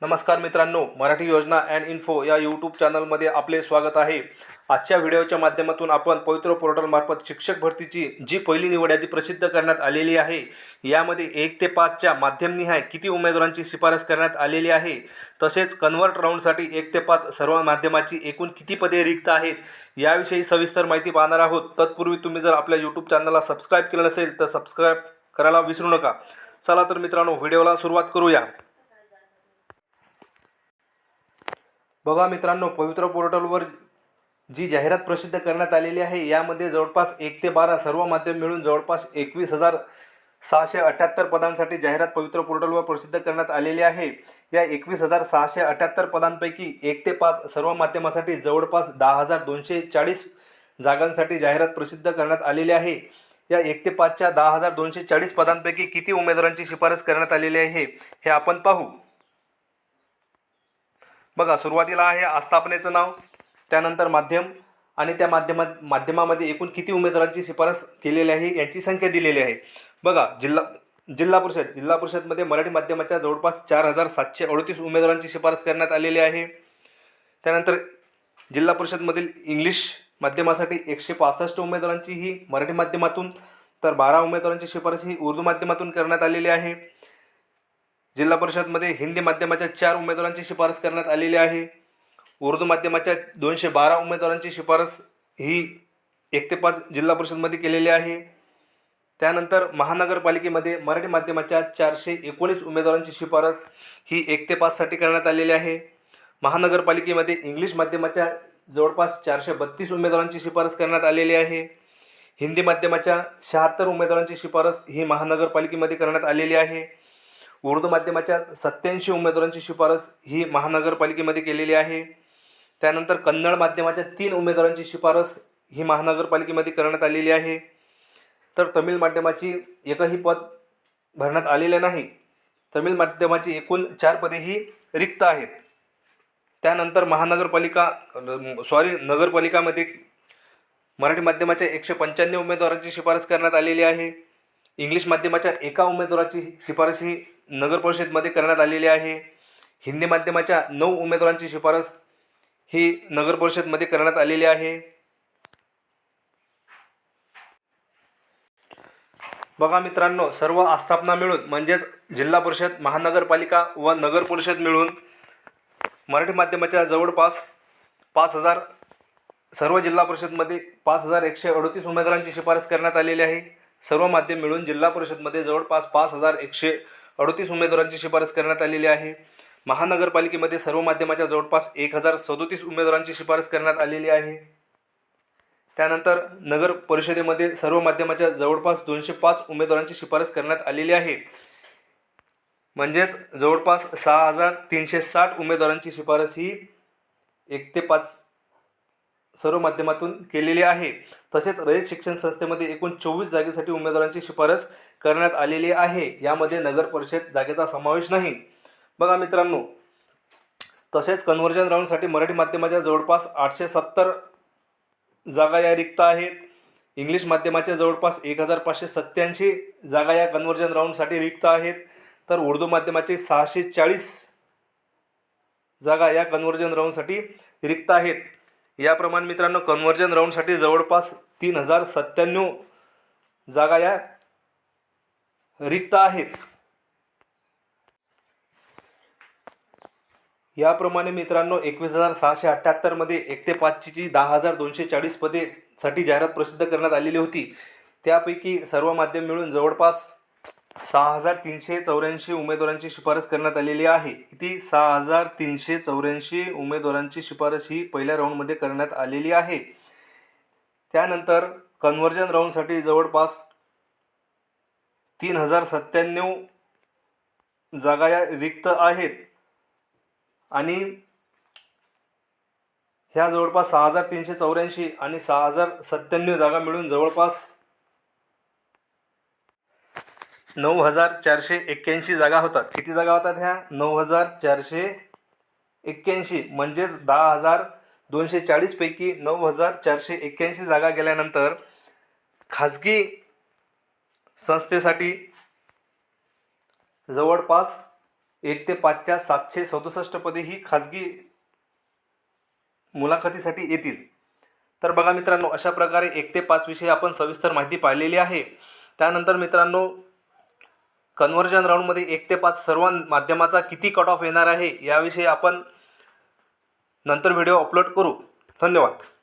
नमस्कार मित्रांनो, मराठी योजना अँड इन्फो या यूट्यूब चॅनलमध्ये आपले स्वागत आहे। आजच्या व्हिडिओच्या माध्यमातून आपण पवित्र पोर्टलमार्फत शिक्षक भरतीची जी पहिली निवड यादी प्रसिद्ध करण्यात आलेली आहे, यामध्ये 1 ते 5 च्या माध्यमनिहाय किती उमेदवारांची शिफारस करण्यात आलेली आहे, तसेच कन्व्हर्ट राऊंडसाठी 1 ते 5 सर्व माध्यमाची एकूण किती पदे रिक्त आहेत, याविषयी सविस्तर माहिती पाहणार आहोत। तत्पूर्वी तुम्ही जर आपल्या यूट्यूब चॅनलला सबस्क्राईब केलं नसेल तर सबस्क्राईब करायला विसरू नका। चला तर मित्रांनो, व्हिडिओला सुरुवात करूया। बघा मित्रांनो, पवित्र पोर्टलवर जी जाहिरात प्रसिद्ध करण्यात आलेली आहे, यामध्ये जवळपास 1 ते 12 सर्व माध्यम मिळून जवळपास 21,678 पदांसाठी जाहिरात पवित्र पोर्टलवर प्रसिद्ध करण्यात आलेली आहे। या 21,678 पदांपैकी 1 ते 5 सर्व माध्यमासाठी जवळपास 10,240 जागांसाठी जाहिरात प्रसिद्ध करण्यात आलेली आहे। या 1 ते 5 च्या 10,240 पदांपैकी किती उमेदवारांची शिफारस करण्यात आलेली आहे हे आपण पाहू। बघा, सुरुवातीला आहे आस्थापनेचं नाव, त्यानंतर माध्यम आणि त्या माध्यमामध्ये एकूण किती उमेदवारांची शिफारस केलेली आहे यांची संख्या दिलेली आहे। बघा, जिल्हा परिषदमध्ये मराठी माध्यमाच्या जवळपास 4,738 उमेदवारांची शिफारस करण्यात आलेली आहे। त्यानंतर जिल्हा परिषदमधील इंग्लिश माध्यमासाठी 165 उमेदवारांची ही मराठी माध्यमातून, तर 12 उमेदवारांची शिफारस ही उर्दू माध्यमातून करण्यात आलेली आहे। जिल्हा परिषदमध्ये हिंदी माध्यमाच्या 4 उमेदवारांची शिफारस करण्यात आलेली आहे। उर्दू माध्यमाच्या 212 उमेदवारांची शिफारस ही 1 ते 5 जिल्हा परिषदमध्ये केलेली आहे। त्यानंतर महानगरपालिकेमध्ये मराठी माध्यमाच्या 419 उमेदवारांची शिफारस ही 1 ते 5 साठी करण्यात आलेली आहे। महानगरपालिकेमध्ये इंग्लिश माध्यमाच्या जवळपास 432 उमेदवारांची शिफारस करण्यात आलेली आहे। हिंदी माध्यमाच्या 76 उमेदवारांची शिफारस ही महानगरपालिकेमध्ये करण्यात आलेली आहे। उर्दू माध्यमाच्या 87 उमेदवारांची शिफारस ही महानगरपालिकेमध्ये केलेली आहे। त्यानंतर कन्नड माध्यमाच्या 3 उमेदवारांची शिफारस ही महानगरपालिकेमध्ये करण्यात आलेली आहे। तर तमिळ माध्यमाची एकही पद भरण्यात आलेले नाही। तमिळ माध्यमाची एकूण 4 पदे ही रिक्त आहेत। त्यानंतर नगरपालिकामध्ये मराठी माध्यमाच्या 195 उमेदवारांची शिफारस करण्यात आलेली आहे। इंग्लिश माध्यमाच्या 1 उमेदवाराची शिफारस ही नगर परिषदमध्ये करण्यात आलेली आहे। हिंदी माध्यमाच्या 9 उमेदवारांची शिफारस ही नगर परिषदमध्ये करण्यात आलेली आहे। बघा मित्रांनो, सर्व आस्थापना मिळून म्हणजेच जिल्हा परिषद, महानगरपालिका व नगर परिषद मिळून मराठी माध्यमाच्या जवळपास 5,000, सर्व जिल्हा परिषदमध्ये 5,138 उमेदवारांची शिफारस करण्यात आलेली आहे। सर्व माध्यम मिळून जिल्हा परिषदमध्ये जवळपास 5,138 उमेदवारांची शिफारस करण्यात आलेली आहे। महानगरपालिकेमध्ये सर्व माध्यमाच्या जवळपास 1,037 उमेदवारांची शिफारस करण्यात आलेली आहे। त्यानंतर नगर परिषदेमध्ये सर्व माध्यमाच्या जवळपास 205 उमेदवारांची शिफारस करण्यात आलेली आहे। म्हणजेच जवळपास 6,360 उमेदवारांची शिफारस ही 1 ते 5 सर्व माध्यमातून केलेली आहे। तसेच रयत शिक्षण संस्थेमध्ये एकूण 24 जागेसाठी उमेदवारांची शिफारस करण्यात आलेली आहे। यामध्ये नगर परिषद जागेचा समावेश नाही। बघा मित्रांनो, तसेच कन्व्हर्जन राऊंडसाठी मराठी माध्यमाच्या जवळपास 870 जागा या रिक्त आहेत। इंग्लिश माध्यमाच्या जवळपास 1,587 जागा या कन्व्हर्जन राऊंडसाठी रिक्त आहेत। तर उर्दू माध्यमाचे 640 जागा या कन्व्हर्जन राऊंडसाठी रिक्त आहेत। याप्रमाणे मित्रांनो, कन्व्हर्जन राऊंडसाठी जवळपास 3,097 जागा या रिक्त आहेत। याप्रमाणे मित्रांनो, 21,678 मध्ये 1 ते 5 ची 10,240 पदे साठी जाहिरात प्रसिद्ध करण्यात आलेली होती। त्यापैकी सर्व माध्यम मिळून जवळपास 6,384 उमेदवारांची शिफारस करण्यात आलेली आहे। किती? 6,384 उमेदवारांची शिफारस ही पहिल्या राऊंडमध्ये करण्यात आलेली आहे। त्यानंतर कन्व्हर्जन राऊंडसाठी जवळपास 3,097 जागा या रिक्त आहेत आणि ह्या जवळपास 6,384 आणि 6,097 जागा मिळून जवळपास 9,481 जागा होतात। किती जागा होतात ह्या? 9,481। म्हणजेच 10,240 पैकी 9,481 जागा गेल्यानंतर खाजगी संस्थेसाठी जवळपास 1 ते 5च्या 767 पदे ही खाजगी मुलाखतीसाठी येतील. तर बघा मित्रांनो, अशा प्रकारे 1 ते 5 विषयी आपण सविस्तर माहिती पाहिलेली आहे. त्यानंतर मित्रांनो, कन्व्हर्जन राऊंडमध्ये 1 ते 5 सर्व माध्यमाचा किती कट ऑफ येणार आहे याविषयी आपण नंतर व्हिडिओ अपलोड करू. धन्यवाद.